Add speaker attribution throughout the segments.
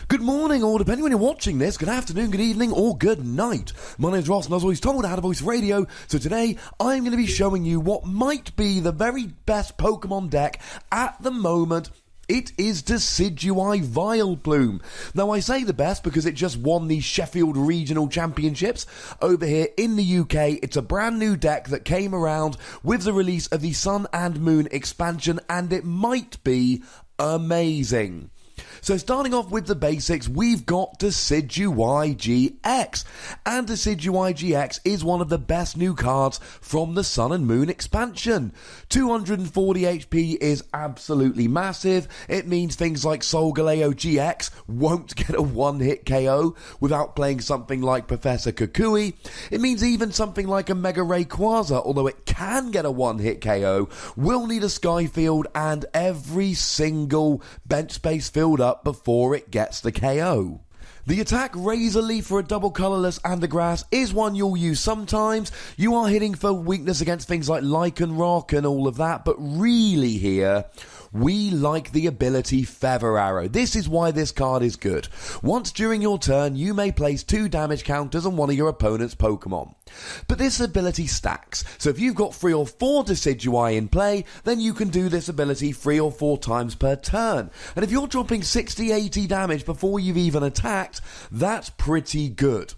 Speaker 1: Good morning, or depending when you're watching this, good afternoon, good evening, or good night. My name's Ross, and as always told, I had a voice radio, so today I'm going to be showing you what might be the very best Pokemon deck at the moment. It is Decidueye Vileplume. Now, I say the best because it just won the Sheffield Regional Championships over here in the UK. It's a brand new deck that came around with the release of the Sun and Moon expansion, and it might be amazing. So starting off with the basics, we've got Decidueye-GX. And Decidueye-GX is one of the best new cards from the Sun and Moon expansion. 240 HP is absolutely massive. It means things like Solgaleo-GX won't get a one-hit KO without playing something like Professor Kukui. It means even something like a Mega Rayquaza, although it can get a one-hit KO, will need a Skyfield and every single bench space filled up before it gets the KO. The attack Razor Leaf for a double colourless and a grass is one you'll use sometimes. You are hitting for weakness against things like Lycanroc and all of that, but really here, we like the ability Feather Arrow. This is why this card is good. Once during your turn, you may place 2 damage counters on one of your opponent's Pokemon. But this ability stacks, so if you've got 3 or 4 Decidueye in play, then you can do this ability 3 or 4 times per turn. And if you're dropping 60-80 damage before you've even attacked, that's pretty good.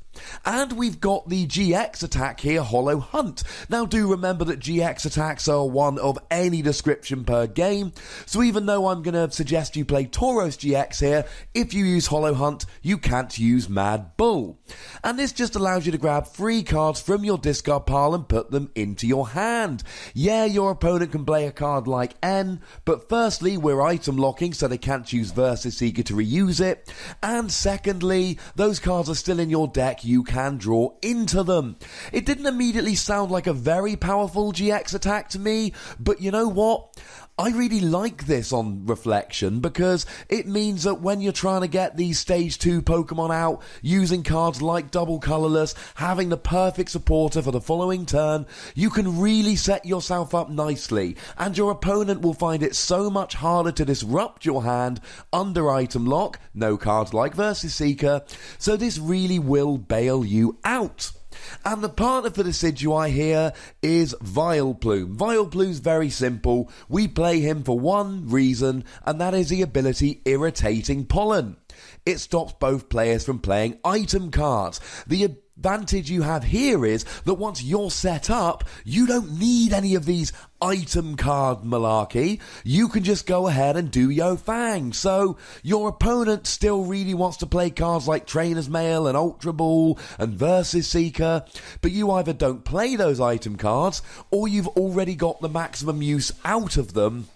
Speaker 1: And we've got the GX attack here, Hollow Hunt. Now do remember that GX attacks are one of any description per game, so even though I'm going to suggest you play Tauros GX here, if you use Hollow Hunt, you can't use Mad Bull. And this just allows you to grab 3 cards from your discard pile and put them into your hand. Yeah, your opponent can play a card like N, but firstly, we're item locking, so they can't use Versus Seeker to reuse it, and secondly, those cards are still in your deck, you can draw into them. It didn't immediately sound like a very powerful GX attack to me, but you know what? I really like this on reflection because it means that when you're trying to get these stage 2 Pokemon out, using cards like Double Colourless, having the perfect supporter for the following turn, you can really set yourself up nicely, and your opponent will find it so much harder to disrupt your hand under item lock, no cards like Versus Seeker, so this really will bail you out. And the partner for Decidueye here is Vileplume. Vileplume's very simple. We play him for one reason, and that is the ability Irritating Pollen. It stops both players from playing item cards. The advantage you have here is that once you're set up, you don't need any of these item card malarkey. You can just go ahead and do your thing. So your opponent still really wants to play cards like Trainer's Mail and Ultra Ball and Versus Seeker, but you either don't play those item cards or you've already got the maximum use out of them.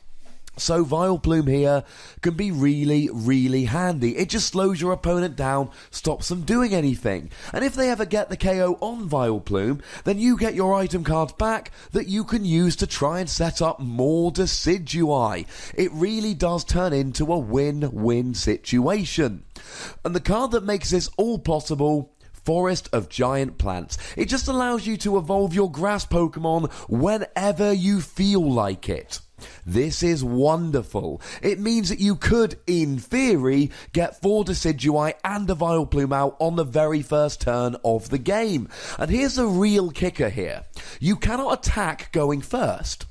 Speaker 1: So Vileplume here can be really, really handy. It just slows your opponent down, stops them doing anything. And if they ever get the KO on Vileplume, then you get your item cards back that you can use to try and set up more Decidueye. It really does turn into a win-win situation. And the card that makes this all possible, Forest of Giant Plants. It just allows you to evolve your grass Pokemon whenever you feel like it. This is wonderful. It means that you could, in theory, get 4 Decidueye and a Vileplume out on the very first turn of the game. And here's the real kicker here. You cannot attack going first,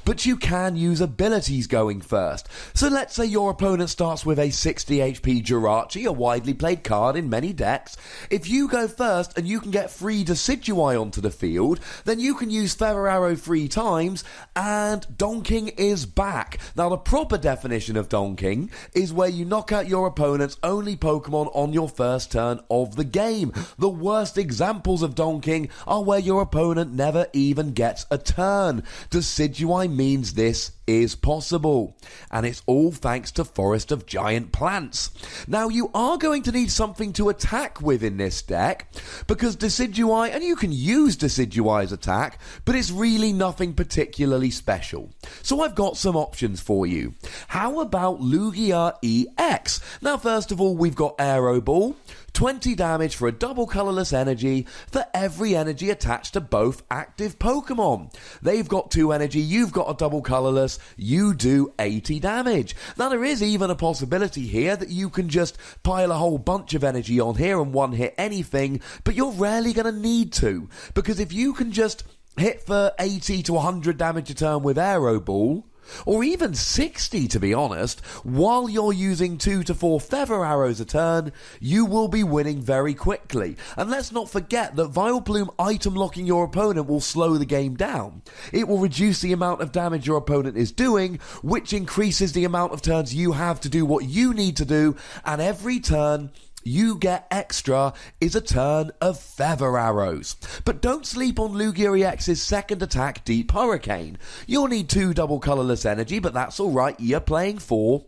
Speaker 1: but you can use abilities going first. So let's say your opponent starts with a 60 HP Jirachi, a widely played card in many decks. If you go first and you can get 3 Decidueye onto the field, then you can use Feather Arrow 3 times and donking is back. Now the proper definition of donking is where you knock out your opponent's only Pokemon on your first turn of the game. The worst examples of donking are where your opponent never even gets a turn. Decidueye means this is possible, and it's all thanks to Forest of Giant Plants. Now you are going to need something to attack with in this deck, because Decidueye, and you can use Decidueye's attack, but it's really nothing particularly special. So I've got some options for you. How about Lugia EX? Now first of all, we've got Aero Ball, 20 damage for a double colourless energy for every energy attached to both active Pokemon. They've got 2 energy, you've got a double colourless, you do 80 damage. Now there is even a possibility here that you can just pile a whole bunch of energy on here and one hit anything, but you're rarely going to need to, because if you can just hit for 80 to 100 damage a turn with Aero Ball, or even 60 to be honest, while you're using 2 to 4 Feather Arrows a turn, you will be winning very quickly. And let's not forget that Vileplume item locking your opponent will slow the game down. It will reduce the amount of damage your opponent is doing, which increases the amount of turns you have to do what you need to do, and every turn you get extra is a turn of Feather Arrows. But don't sleep on Lugia-EX's second attack, Deep Hurricane. You'll need 2 double colourless energy, but that's alright, you're playing 4.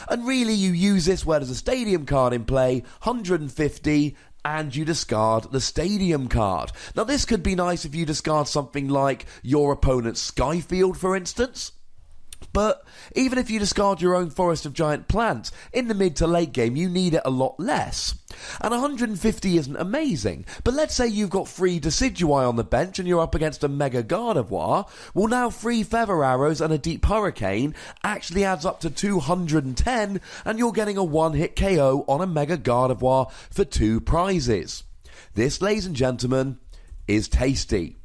Speaker 1: And really you use this where there's a Stadium card in play, 150, and you discard the Stadium card. Now this could be nice if you discard something like your opponent's Skyfield, for instance. But even if you discard your own Forest of Giant Plants, in the mid to late game you need it a lot less. And 150 isn't amazing, but let's say you've got 3 Decidueye on the bench and you're up against a Mega Gardevoir. Well, now 3 Feather Arrows and a Deep Hurricane actually adds up to 210, and you're getting a one-hit KO on a Mega Gardevoir for 2 prizes. This, ladies and gentlemen, is tasty.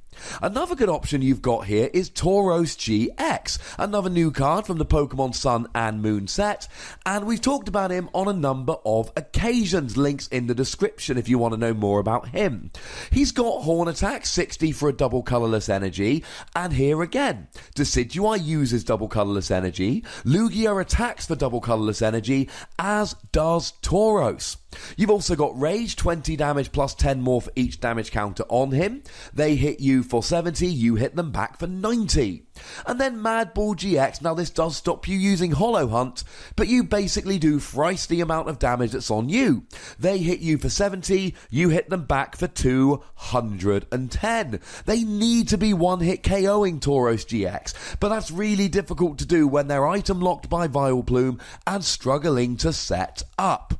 Speaker 1: Another good option you've got here is Tauros-GX, another new card from the Pokemon Sun and Moon set, and we've talked about him on a number of occasions. Links in the description if you want to know more about him. He's got Horn Attack, 60 for a double colourless energy, and here again, Decidueye uses double colourless energy, Lugia attacks for double colourless energy, as does Tauros. You've also got Rage, 20 damage plus 10 more for each damage counter on him. They hit you for 70, you hit them back for 90. And then Mad Ball GX, now this does stop you using Hollow Hunt, but you basically do thrice the amount of damage that's on you. They hit you for 70, you hit them back for 210. They need to be one-hit KOing Tauros GX, but that's really difficult to do when they're item locked by Vileplume and struggling to set up.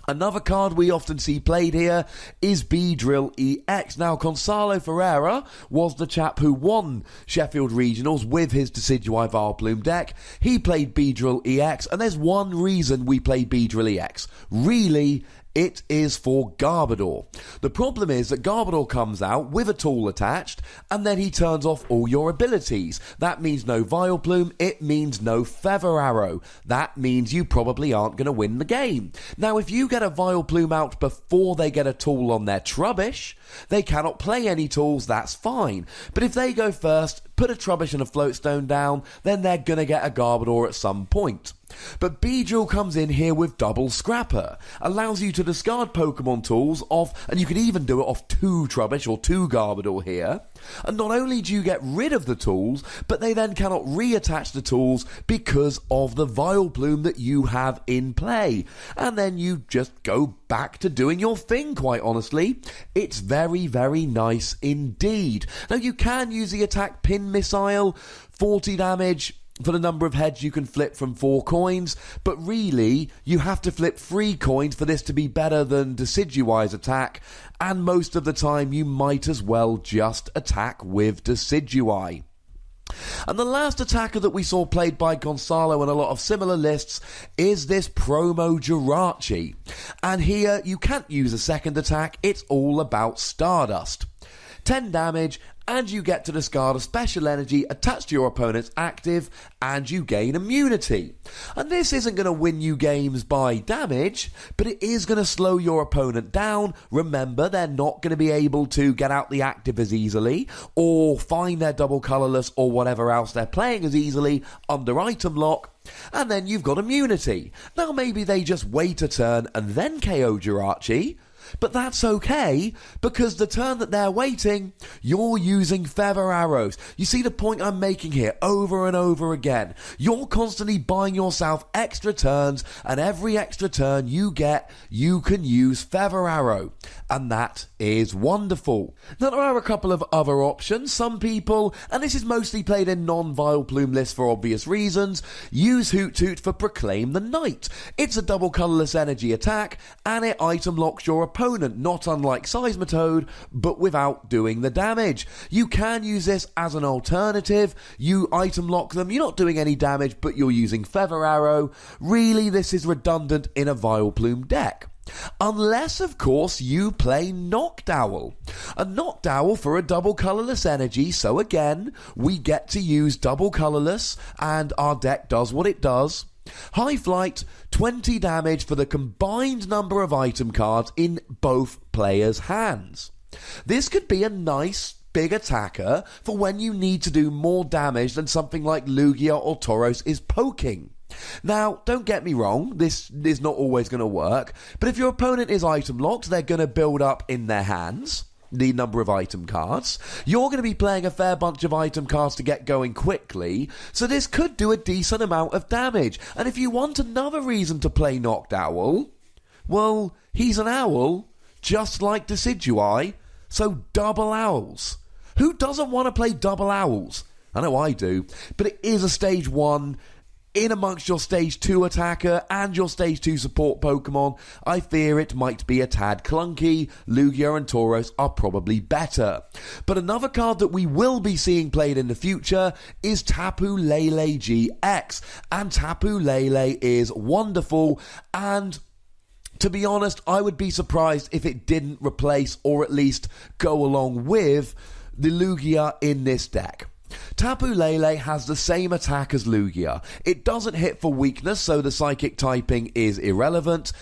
Speaker 1: Another card we often see played here is Beedrill-EX. Now, Gonzalo Ferreira was the chap who won Sheffield Regionals with his Decidueye Vileplume deck. He played Beedrill-EX, and there's one reason we play Beedrill-EX. Really, it is for Garbodor. The problem is that Garbodor comes out with a tool attached, and then he turns off all your abilities. That means no Vileplume, it means no Feather Arrow. That means you probably aren't going to win the game. Now, if you get a Vileplume out before they get a tool on their Trubbish, they cannot play any tools, that's fine. But if they go first, put a Trubbish and a Floatstone down, then they're going to get a Garbodor at some point. But Beedrill comes in here with Double Scrapper, allows you to discard Pokemon tools off, and you can even do it off 2 Trubbish or 2 Garbodor here. And not only do you get rid of the tools, but they then cannot reattach the tools because of the Vileplume that you have in play. And then you just go back to doing your thing, quite honestly. It's very, very nice indeed. Now you can use the attack Pin Missile, 40 damage, for the number of heads you can flip from 4 coins, but really, you have to flip 3 coins for this to be better than Decidueye's attack, and most of the time you might as well just attack with Decidueye. And the last attacker that we saw played by Gonzalo in a lot of similar lists is this Promo Jirachi. And here, you can't use a second attack, it's all about Stardust. 10 damage, and you get to discard a special energy attached to your opponent's active, and you gain immunity. And this isn't going to win you games by damage, but it is going to slow your opponent down. Remember, they're not going to be able to get out the active as easily, or find their double colourless or whatever else they're playing as easily under item lock. And then you've got immunity. Now maybe they just wait a turn and then KO Jirachi, but that's okay, because the turn that they're waiting, you're using Feather Arrows. You see the point I'm making here over and over again. You're constantly buying yourself extra turns, and every extra turn you get, you can use Feather Arrow. And that is wonderful. Now there are a couple of other options. Some people, and this is mostly played in non-Vileplume lists for obvious reasons, use Hoot Toot for Proclaim the Night. It's a double colourless energy attack, and it item locks your opponent, not unlike Seismitoad, but without doing the damage. You can use this as an alternative. You item lock them, you're not doing any damage, but you're using Feather Arrow. Really, this is redundant in a Vileplume deck. Unless, of course, you play Noctowl. A Noctowl for a double colourless energy, so again, we get to use double colourless, and our deck does what it does. High Flight, 20 damage for the combined number of item cards in both players' hands. This could be a nice big attacker for when you need to do more damage than something like Lugia or Tauros is poking. Now, don't get me wrong, this is not always going to work, but if your opponent is item locked, they're going to build up in their hands the number of item cards. You're going to be playing a fair bunch of item cards to get going quickly, so this could do a decent amount of damage. And if you want another reason to play Noctowl, well, he's an owl, just like Decidueye, so double owls. Who doesn't want to play double owls? I know I do, but it is a stage 1 in amongst your stage 2 attacker and your stage 2 support Pokemon. I fear it might be a tad clunky. Lugia and Tauros are probably better. But another card that we will be seeing played in the future is Tapu Lele-GX. And Tapu Lele is wonderful, and to be honest, I would be surprised if it didn't replace or at least go along with the Lugia in this deck. Tapu Lele has the same attack as Lugia. It doesn't hit for weakness, so the psychic typing is irrelevant.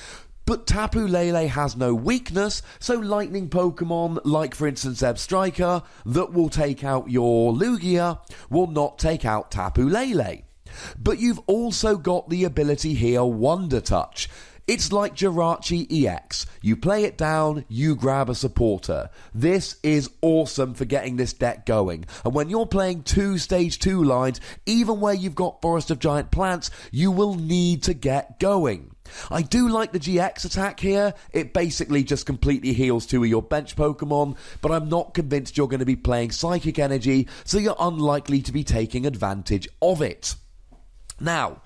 Speaker 1: But Tapu Lele has no weakness, so lightning Pokemon, like for instance Zebstrika, that will take out your Lugia, will not take out Tapu Lele. But you've also got the ability here, Wonder Touch. It's like Jirachi EX. You play it down, you grab a supporter. This is awesome for getting this deck going. And when you're playing 2 stage 2 lines, even where you've got Forest of Giant Plants, you will need to get going. I do like the GX attack here. It basically just completely heals 2 of your bench Pokemon, but I'm not convinced you're going to be playing Psychic Energy, so you're unlikely to be taking advantage of it. Now,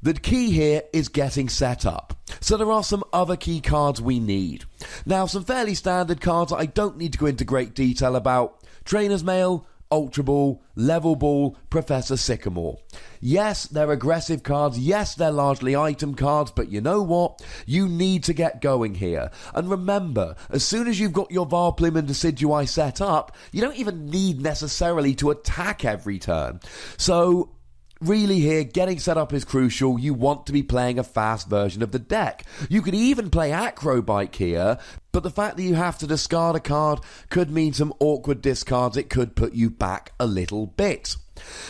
Speaker 1: the key here is getting set up. So there are some other key cards we need. Now, some fairly standard cards I don't need to go into great detail about. Trainer's Mail, Ultra Ball, Level Ball, Professor Sycamore. Yes, they're aggressive cards. Yes, they're largely item cards, but you know what? You need to get going here. And remember, as soon as you've got your Vileplume and Decidueye set up, you don't even need necessarily to attack every turn. So really here, getting set up is crucial. You want to be playing a fast version of the deck. You could even play Acrobike here, but the fact that you have to discard a card could mean some awkward discards. It could put you back a little bit.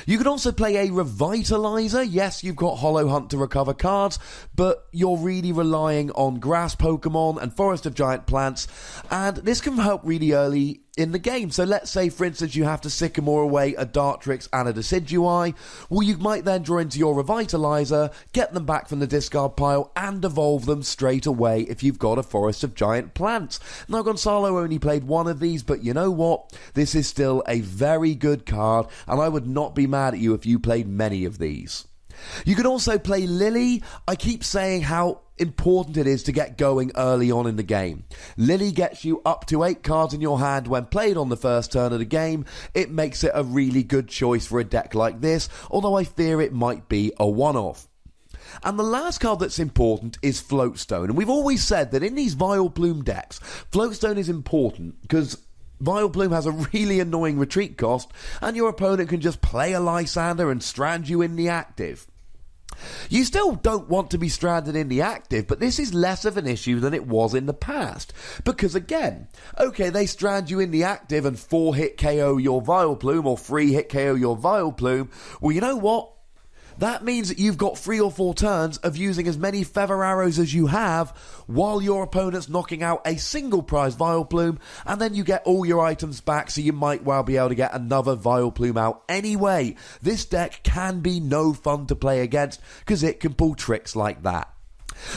Speaker 1: You could also play a Revitalizer. Yes, you've got Hollow Hunt to recover cards, but you're really relying on Grass Pokemon and Forest of Giant Plants, and this can help really early in the game. So let's say, for instance, you have to Sycamore away a Dartrix and a Decidueye. Well, you might then draw into your Revitalizer, get them back from the discard pile, and evolve them straight away if you've got a Forest of Giant Plants. Now, Gonzalo only played 1 of these, but you know what? This is still a very good card, and I would not be mad at you if you played many of these. You can also play Lily. I keep saying how important it is to get going early on in the game. Lily gets you up to 8 cards in your hand when played on the first turn of the game. It makes it a really good choice for a deck like this, although I fear it might be a one-off. And the last card that's important is Floatstone. And we've always said that in these Vileplume decks, Floatstone is important because Vileplume has a really annoying retreat cost, and your opponent can just play a Lysander and strand you in the active. You still don't want to be stranded in the active, but this is less of an issue than it was in the past. Because again, okay, they strand you in the active and 4-hit KO your Vileplume or 3-hit KO your Vileplume. Well, you know what? That means that you've got 3 or 4 turns of using as many Feather Arrows as you have while your opponent's knocking out a single prize Vileplume, and then you get all your items back, so you might well be able to get another Vileplume out anyway. This deck can be no fun to play against because it can pull tricks like that.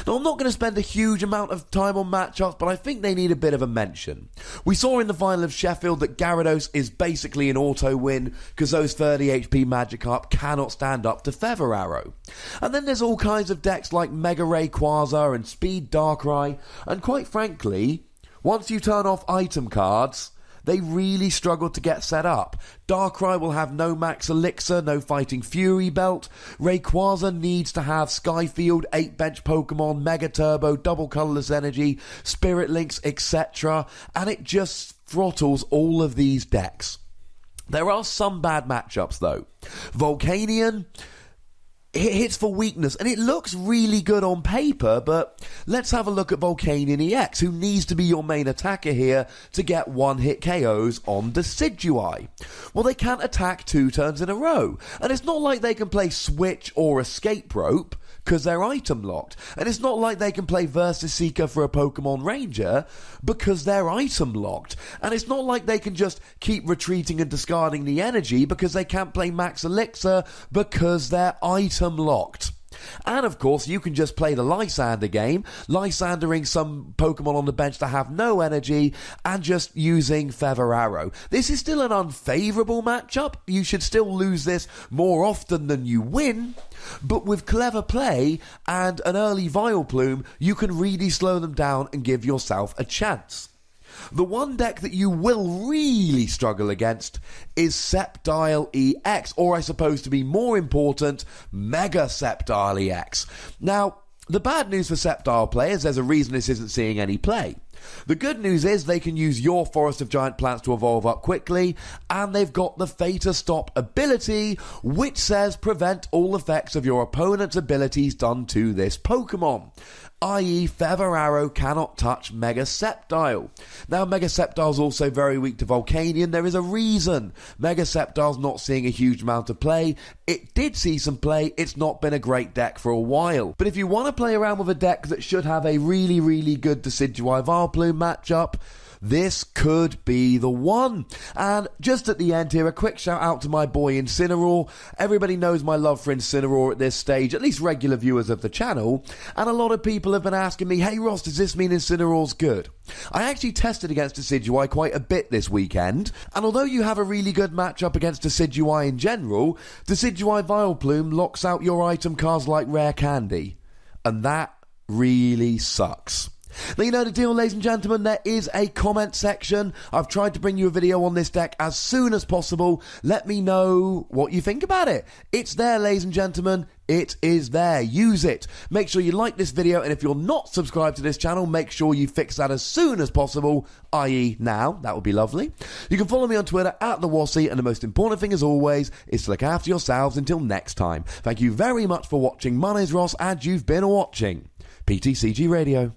Speaker 1: Now, I'm not going to spend a huge amount of time on matchups, but I think they need a bit of a mention. We saw in the final of Sheffield that Gyarados is basically an auto-win because those 30 HP Magikarp cannot stand up to Feather Arrow. And then there's all kinds of decks like Mega Rayquaza and Speed Darkrai, and quite frankly, once you turn off item cards, they really struggle to get set up. Darkrai will have no Max Elixir, no Fighting Fury Belt. Rayquaza needs to have Skyfield, 8-bench Pokemon, Mega Turbo, Double Colorless Energy, Spirit Links, etc. And it just throttles all of these decks. There are some bad matchups though. Volcanion, it hits for weakness, and it looks really good on paper, but let's have a look at Volcanion EX, who needs to be your main attacker here to get one-hit KOs on Decidueye. Well, they can't attack 2 turns in a row, and it's not like they can play Switch or Escape Rope, because they're item locked. And it's not like they can play Versus Seeker for a Pokemon Ranger, because they're item locked. And it's not like they can just keep retreating and discarding the energy, because they can't play Max Elixir, because they're item locked. And of course, you can just play the Lysander game, Lysandering some Pokemon on the bench that have no energy, and just using Feather Arrow. This is still an unfavourable matchup. You should still lose this more often than you win, but with clever play and an early Vileplume, you can really slow them down and give yourself a chance. The one deck that you will really struggle against is Sceptile EX, or I suppose to be more important, Mega Sceptile EX. Now, the bad news for Sceptile players, there's a reason this isn't seeing any play. The good news is they can use your Forest of Giant Plants to evolve up quickly, and they've got the Fater Stop ability, which says prevent all effects of your opponent's abilities done to this Pokemon. I.e. Feather Arrow cannot touch Mega Sceptile. Now, Mega Sceptile's also very weak to Volcanion. There is a reason Mega Sceptile's not seeing a huge amount of play. It did see some play. It's not been a great deck for a while. But if you want to play around with a deck that should have a really, really good Decidueye Vileplume matchup, this could be the one. And just at the end here, a quick shout out to my boy Incineroar. Everybody knows my love for Incineroar at this stage, at least regular viewers of the channel. And a lot of people have been asking me, hey Ross, does this mean Incineroar's good? I actually tested against Decidueye quite a bit this weekend. And although you have a really good matchup against Decidueye in general, Decidueye Vileplume locks out your item cards like rare candy. And that really sucks. Now, you know the deal, ladies and gentlemen, there is a comment section. I've tried to bring you a video on this deck as soon as possible. Let me know what you think about it. It's there, ladies and gentlemen. It is there. Use it. Make sure you like this video, and if you're not subscribed to this channel, make sure you fix that as soon as possible, i.e. now. That would be lovely. You can follow me on Twitter @TheWassy, and the most important thing, as always, is to look after yourselves until next time. Thank you very much for watching. My name's Ross, and you've been watching PTCG Radio.